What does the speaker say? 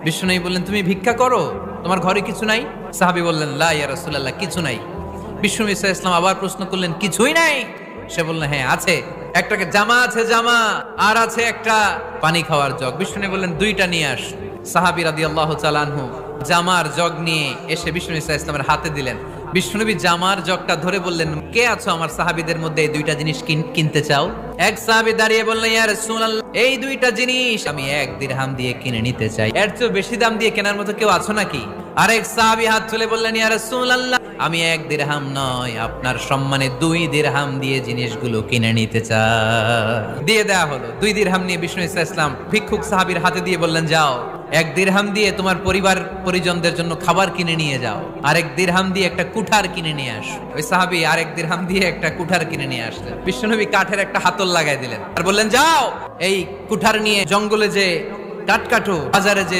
বিশ্বনবী বললেন, তুমি ভিক্ষা করো, তোমার ঘরে কিছু নাই? সাহাবী বললেন, লা ইয়া রাসূলুল্লাহ, কিছু নাই। বিশ্বনবী সাল্লাল্লাহু আলাইহি ওয়াসাল্লাম আবার প্রশ্ন করলেন, কিছুই নাই? সে বলল, হ্যাঁ আছে, একটা জামা আছে, জামা, আর আছে একটা পানি খাওয়ার জগ। বিশ্বনবী বললেন, দুইটা নিয়ে আস। সাহাবী রাদিয়াল্লাহু তাআলা আনহু জামার জগ নিয়ে এসে বিশ্বনবী সাল্লাল্লাহু আলাইহি ওয়াসাল্লামের হাতে দিলেন। বিশ্বনবী জামার জগটা ধরে বললেন, কে আছো আমার সাহাবীদের মধ্যে এই দুইটা জিনিস কিনতে চাও? এক সাহাবী দাঁড়িয়ে বললেন, ইয়া রাসূলুল্লাহ, এই দুইটা জিনিস আমি 1 দিরহাম দিয়ে কিনে নিতে চাই। এর চেয়ে বেশি দাম দিয়ে কেনার মতো কেউ আছো নাকি? আরেক সাহাবী হাত তুলে বললেন, ইয়া রাসূলুল্লাহ, আমি 1 দিরহাম নয়, আপনার সম্মানে 2 দিরহাম দিয়ে জিনিসগুলো কিনে নিতে চাই। দিয়ে দেয়া হলো। 2 দিরহাম নিয়ে বিষ্ণু ইসলাম ভিক্ষুক সাহাবীর হাতে দিয়ে বললেন, যাও 1 দিরহাম দিয়ে তোমার পরিবার পরিজনদের জন্য খাবার কিনে নিয়ে যাও, আর 1 দিরহাম দিয়ে একটা কুঠার কিনে নিয়ে আস। ওই সাহাবী আর 1 দিরহাম দিয়ে একটা কুঠার কিনে নিয়ে আসলেন। বিশ্বনবী কাঠের একটা হাতল লাগাই দিলেন আর বললেন, যাও এই কুঠার নিয়ে জঙ্গলে যে কাঠ কাটো, বাজারে যে